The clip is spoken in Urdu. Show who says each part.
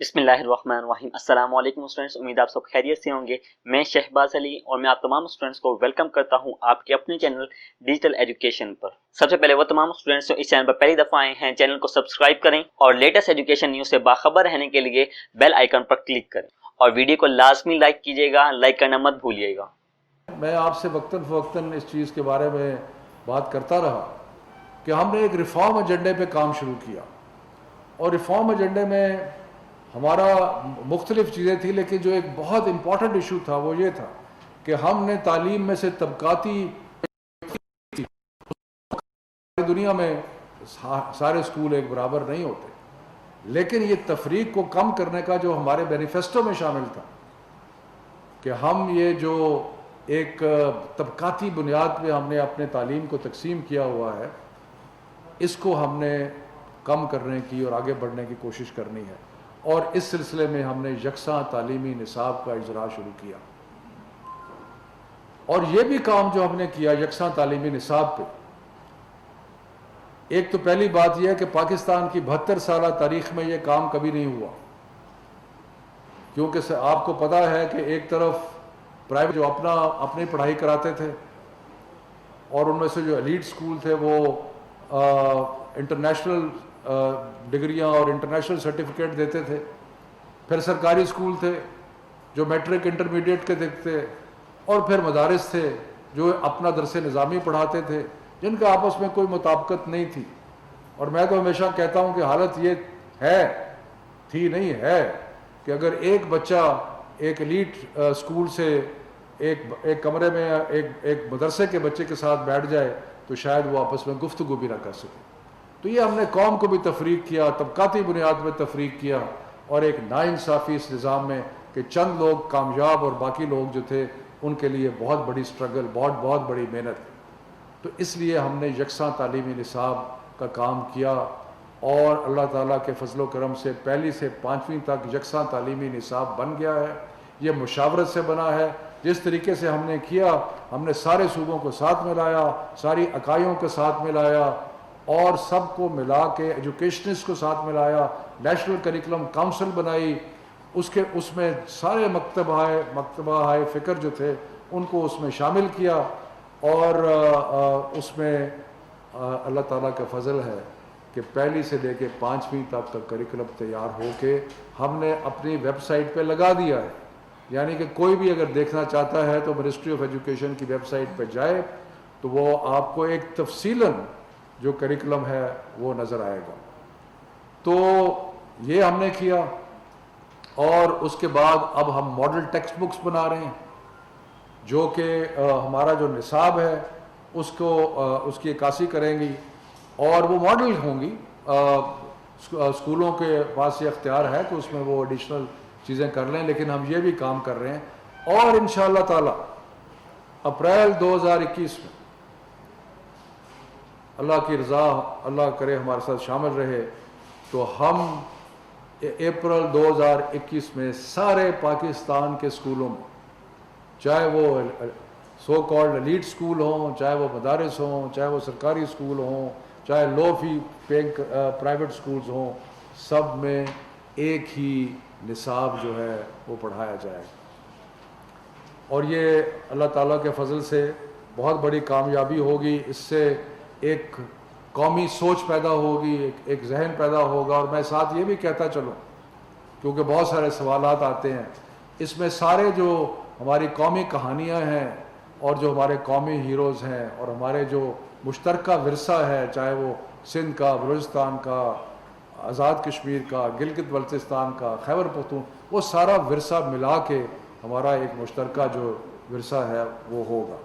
Speaker 1: بسم اللہ الرحمن الرحیم۔ السلام علیکم اسٹوڈنٹس، امید آپ سب خیریت سے ہوں گے۔ میں شہباز علی اور میں آپ تمام اسٹوڈنٹس کو ویلکم کرتا ہوں آپ کے اپنے چینل ڈیجیٹل ایجوکیشن پر۔ سب سے پہلے وہ تمام اسٹوڈنٹس جو اس چینل پر پہلی دفعہ آئے ہیں چینل کو سبسکرائب کریں اور لیٹسٹ ایجوکیشن نیوز سے باخبر رہنے کے لیے بیل آئیکن پر کلک کریں اور ویڈیو کو لازمی لائک کیجیے گا، لائک کرنا مت بھولیے گا۔
Speaker 2: میں آپ سے وقتاً فوقتاً اس چیز کے بارے میں بات کرتا رہا کہ ہم نے ایک ریفارم ایجنڈے پہ کام شروع کیا، اور ریفارم ایجنڈے میں ہمارا مختلف چیزیں تھیں، لیکن جو ایک بہت امپورٹنٹ ایشو تھا وہ یہ تھا کہ ہم نے تعلیم میں سے طبقاتی دنیا میں سارے اسکول ایک برابر نہیں ہوتے، لیکن یہ تفریق کو کم کرنے کا جو ہمارے مینیفیسٹو میں شامل تھا کہ ہم یہ جو ایک طبقاتی بنیاد پہ ہم نے اپنے تعلیم کو تقسیم کیا ہوا ہے، اس کو ہم نے کم کرنے کی اور آگے بڑھنے کی کوشش کرنی ہے، اور اس سلسلے میں ہم نے یکساں تعلیمی نصاب کا اجرا شروع کیا۔ اور یہ بھی کام جو ہم نے کیا یکساں تعلیمی نصاب پہ، ایک تو پہلی بات یہ ہے کہ پاکستان کی 72 سالہ تاریخ میں یہ کام کبھی نہیں ہوا، کیونکہ آپ کو پتہ ہے کہ ایک طرف پرائیویٹ جو اپنی پڑھائی کراتے تھے، اور ان میں سے جو ایلیٹ سکول تھے وہ انٹرنیشنل ڈگریاں اور انٹرنیشنل سرٹیفکیٹ دیتے تھے، پھر سرکاری سکول تھے جو میٹرک انٹرمیڈیٹ کے دیتے، اور پھر مدارس تھے جو اپنا درس نظامی پڑھاتے تھے جن کا آپس میں کوئی مطابقت نہیں تھی۔ اور میں تو ہمیشہ کہتا ہوں کہ حالت یہ تھی نہیں ہے کہ اگر ایک بچہ ایک ایلیٹ سکول سے ایک کمرے میں ایک مدرسے کے بچے کے ساتھ بیٹھ جائے تو شاید وہ آپس میں گفتگو بھی نہ کر سکے۔ تو یہ ہم نے قوم کو بھی تفریق کیا، طبقاتی بنیاد میں تفریق کیا، اور ایک ناانصافی اس نظام میں کہ چند لوگ کامیاب اور باقی لوگ جو تھے ان کے لیے بہت بڑی سٹرگل، بہت بڑی محنت۔ تو اس لیے ہم نے یکساں تعلیمی نصاب کا کام کیا، اور اللہ تعالیٰ کے فضل و کرم سے پہلی سے 5ویں تک یکساں تعلیمی نصاب بن گیا ہے۔ یہ مشاورت سے بنا ہے، جس طریقے سے ہم نے کیا، ہم نے سارے صوبوں کو ساتھ ملایا، ساری اکائیوں کو ساتھ ملایا، اور سب کو ملا کے ایجوکیشنسٹ کو ساتھ ملایا، نیشنل کریکولم کونسل بنائی، اس میں سارے مکتبہ فکر جو تھے ان کو اس میں شامل کیا، اور اس میں اللہ تعالیٰ کا فضل ہے کہ پہلی سے لے کے 5ویں تک کا کریکولم تیار ہو کے ہم نے اپنی ویب سائٹ پہ لگا دیا ہے، یعنی کہ کوئی بھی اگر دیکھنا چاہتا ہے تو منسٹری آف ایجوکیشن کی ویب سائٹ پہ جائے تو وہ آپ کو ایک تفصیلاً جو کریکولم ہے وہ نظر آئے گا۔ تو یہ ہم نے کیا، اور اس کے بعد اب ہم ماڈل ٹیکسٹ بکس بنا رہے ہیں جو کہ ہمارا جو نصاب ہے اس کی عکاسی کریں گی، اور وہ ماڈل ہوں گی۔ اسکولوں کے پاس یہ اختیار ہے کہ اس میں وہ ایڈیشنل چیزیں کر لیں، لیکن ہم یہ بھی کام کر رہے ہیں، اور انشاءاللہ تعالی اپریل 2021 میں اللہ کی رضا، اللہ کرے ہمارے ساتھ شامل رہے، تو ہم اپریل 2021 میں سارے پاکستان کے اسکولوں میں، چاہے وہ سو کالڈ ایلیٹ سکول ہوں، چاہے وہ مدارس ہوں، چاہے وہ سرکاری سکول ہوں، چاہے لو فی پیئنگ پرائیویٹ سکولز ہوں، سب میں ایک ہی نصاب جو ہے وہ پڑھایا جائے گا۔ اور یہ اللہ تعالیٰ کے فضل سے بہت بڑی کامیابی ہوگی، اس سے ایک قومی سوچ پیدا ہوگی، ایک ذہن پیدا ہوگا۔ اور میں ساتھ یہ بھی کہتا چلوں، کیونکہ بہت سارے سوالات آتے ہیں، اس میں سارے جو ہماری قومی کہانیاں ہیں اور جو ہمارے قومی ہیروز ہیں اور ہمارے جو مشترکہ ورثہ ہے، چاہے وہ سندھ کا، بلوچستان کا، آزاد کشمیر کا، گلگت بلتستان کا، خیبر پختونخوا، وہ سارا ورثہ ملا کے ہمارا ایک مشترکہ جو ورثہ ہے وہ ہوگا۔